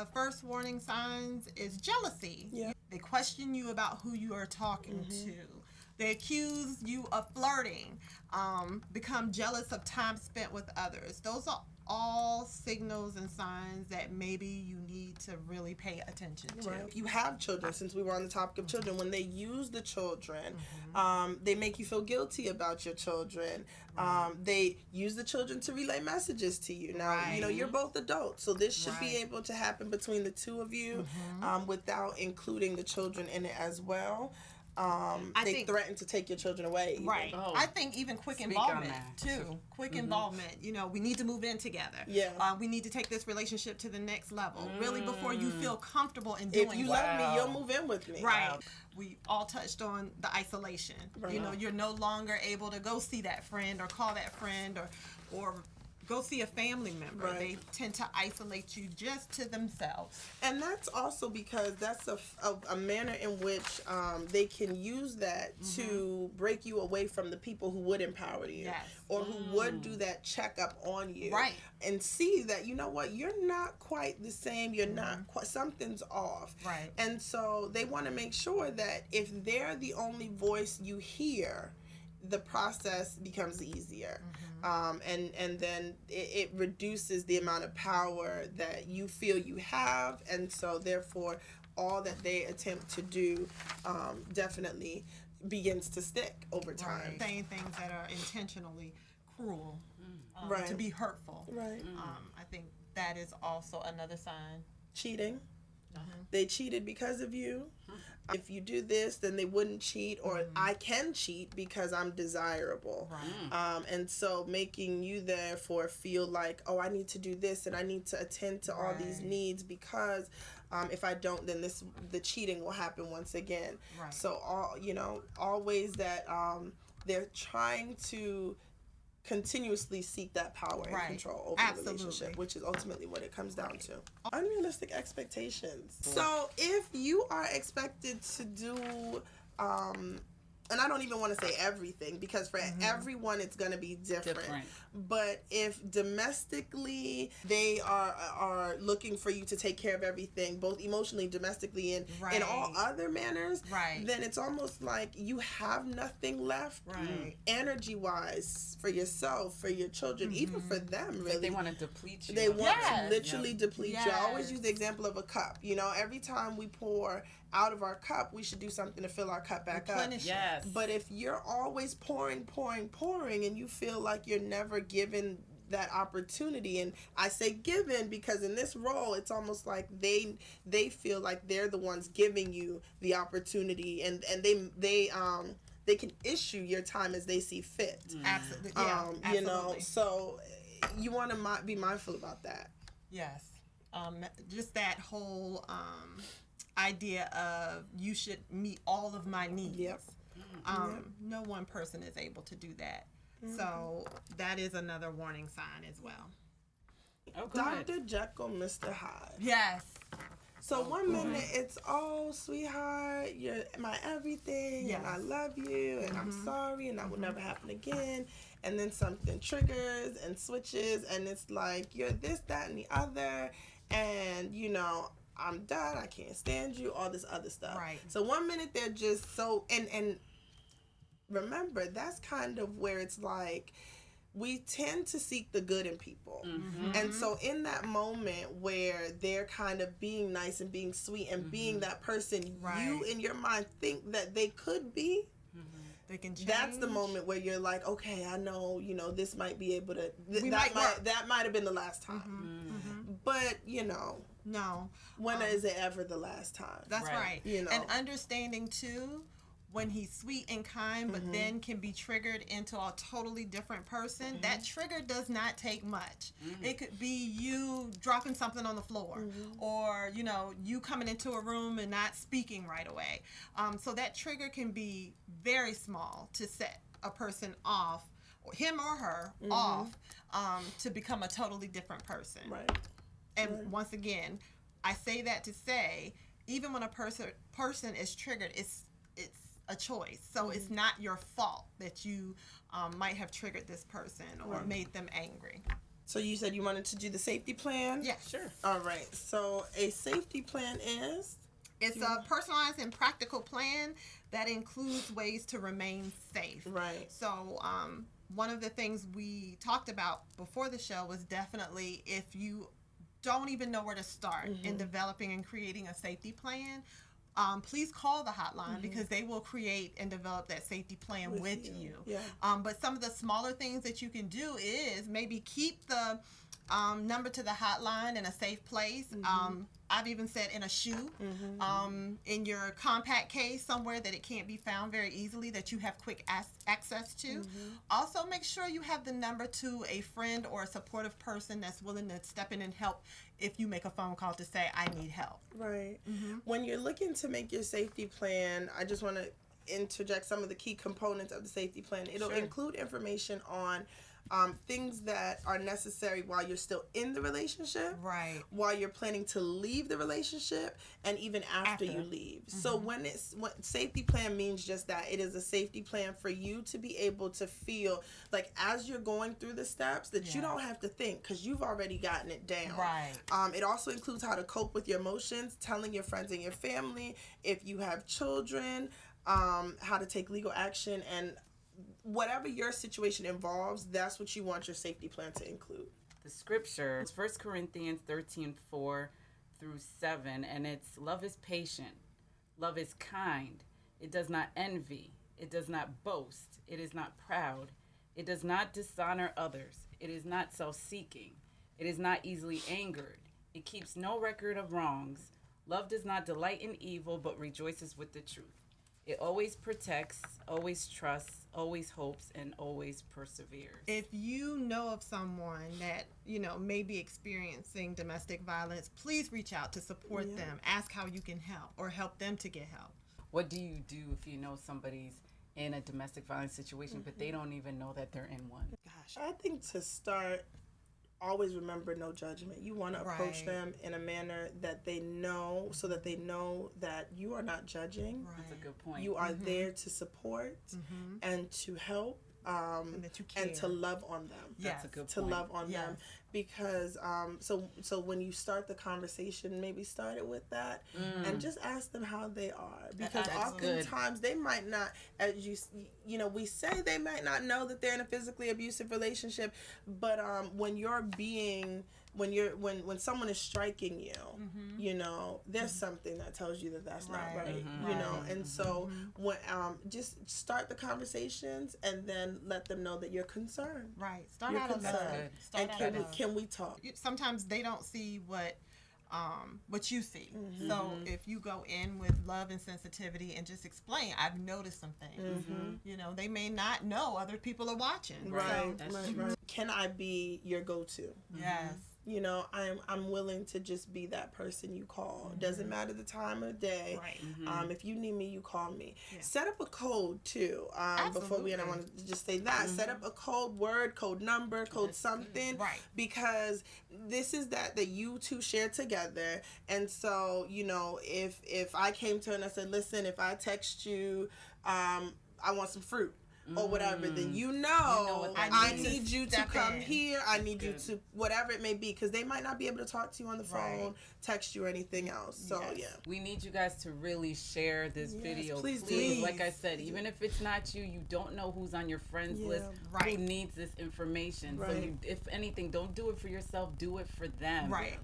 first warning signs is jealousy. Yeah. They question you about who you are talking to. They accuse you of flirting, become jealous of time spent with others. Those are all signals and signs that maybe you need to really pay attention to. Right. If you have children, since we were on the topic of children, when they use the children, they make you feel guilty about your children. They use the children to relay messages to you. Now, you know, you're both adults, so this should be able to happen between the two of you without including the children in it as well. They threaten to take your children away. Even. Right. Oh, I think even quick involvement, too. Quick involvement. You know, we need to move in together. Yeah. We need to take this relationship to the next level. Really, before you feel comfortable in doing it. If you love me, you'll move in with me. Right. Wow. We all touched on the isolation. Right. You know, you're no longer able to go see that friend or call that friend or go see a family member. Right. They tend to isolate you just to themselves. And that's also because that's a manner in which they can use that to break you away from the people who would empower you or who would do that checkup on you. Right. And see that, you know what, you're not quite the same. You're not quite, something's off. Right. And so they want to make sure that if they're the only voice you hear, the process becomes easier. And then it reduces the amount of power that you feel you have, and so therefore all that they attempt to do definitely begins to stick over time. Right. Saying things that are intentionally cruel, to be hurtful. Right. I think that is also another sign. Cheating. They cheated because of you. If you do this, then they wouldn't cheat, or I can cheat because I'm desirable. Right. And so making you therefore feel like, oh, I need to do this and I need to attend to all these needs because if I don't, then the cheating will happen once again. Right. So always that they're trying to continuously seek that power and control over the relationship, which is ultimately what it comes down to. Unrealistic expectations. So if you are expected to do and I don't even want to say everything because for everyone it's going to be different. But if domestically they are looking for you to take care of everything, both emotionally, domestically, and in all other manners, then it's almost like you have nothing left energy-wise for yourself, for your children, even for them, really. They want to deplete you. They want to literally deplete you. I always use the example of a cup. You know, every time we pour out of our cup, we should do something to fill our cup back up. Yes. But if you're always pouring, and you feel like you're never given that opportunity, and I say given because in this role, it's almost like they feel like they're the ones giving you the opportunity, and they can issue your time as they see fit. Absolutely. Yeah, absolutely. You know, so you want to be mindful about that. Yes. Just that whole idea of you should meet all of my needs. Yep. No one person is able to do that. So that is another warning sign as well. Oh, Dr. Jekyll, Mr. Hyde. Yes. So one minute it's, oh, sweetheart, you're my everything, and I love you, and I'm sorry, and that will never happen again. And then something triggers and switches, and it's like, you're this, that, and the other, and, you know, I'm done, I can't stand you, all this other stuff. Right. So one minute they're just so, and remember, that's kind of where it's like, we tend to seek the good in people. And so in that moment where they're kind of being nice and being sweet and being that person you in your mind think that they could be, they can change. That's the moment where you're like, okay, I know, you know, this might be able to, that might have been the last time. But, you know, no. When is it ever the last time? That's right. You know. And understanding too, when he's sweet and kind, but then can be triggered into a totally different person, that trigger does not take much. It could be you dropping something on the floor, or, you know, you coming into a room and not speaking right away. So that trigger can be very small to set a person off, or him or her off, to become a totally different person. Right. And once again, I say that to say, even when a person is triggered, it's a choice. So it's not your fault that you might have triggered this person or made them angry. So you said you wanted to do the safety plan? Yeah. Sure. All right. So a safety plan is? It's a personalized and practical plan that includes ways to remain safe. Right. So, one of the things we talked about before the show was definitely if you don't even know where to start in developing and creating a safety plan, please call the hotline because they will create and develop that safety plan with you. Yeah. But some of the smaller things that you can do is maybe keep the number to the hotline in a safe place. I've even said in a shoe, in your compact case somewhere that it can't be found very easily, that you have quick access to. Also, make sure you have the number to a friend or a supportive person that's willing to step in and help if you make a phone call to say, I need help. Right. When you're looking to make your safety plan, I just want to interject some of the key components of the safety plan. It'll include information on things that are necessary while you're still in the relationship, Right. while you're planning to leave the relationship, and even after you leave. So when safety plan means just that, it is a safety plan for you to be able to feel like as you're going through the steps that you don't have to think because you've already gotten it down. Right. It also includes how to cope with your emotions, telling your friends and your family, if you have children, how to take legal action, and whatever your situation involves, that's what you want your safety plan to include. The scripture is 1 Corinthians 13:4 through 7, and it's love is patient, love is kind, it does not envy, it does not boast, it is not proud, it does not dishonor others, it is not self-seeking, it is not easily angered, it keeps no record of wrongs, love does not delight in evil but rejoices with the truth. It always protects, always trusts, always hopes, and always perseveres. If you know of someone that, may be experiencing domestic violence, please reach out to support them. Ask how you can help or help them to get help. What do you do if you know somebody's in a domestic violence situation, but they don't even know that they're in one? Gosh, I think to start, always remember no judgment. You want to approach them in a manner that they know, so that they know that you are not judging. That's a good point. You are there to support and to help. And that you care. And to love on them. That's a good to point. love on them, because so when you start the conversation, maybe start it with that, and just ask them how they are, because oftentimes they might not, as we say they might not know that they're in a physically abusive relationship, but when someone is striking you, there's something that tells you that that's not right, and so when just start the conversations and then let them know that you're concerned. Right. Start You're out of love. concerned. Start out of love. Can we talk? Sometimes they don't see what you see. So if you go in with love and sensitivity and just explain, I've noticed some things. They may not know other people are watching. Right. So, Right. Can I be your go-to? Yes. I'm willing to just be that person you call. Doesn't matter the time of day. Right. If you need me, you call me. Yeah. Set up a code too. Before we end, I want to just say that. Set up a code word, code number, code something. Right. Because this is that you two share together. And so, if I came to her and I said, listen, if I text you, I want some fruit, or whatever, then I need you to come here. I need you to, whatever it may be, because they might not be able to talk to you on the phone, text you, or anything else. So, we need you guys to really share this video. Please do. Like I said, even if it's not you, you don't know who's on your friends list who needs this information. Right. So if anything, don't do it for yourself, do it for them. Right.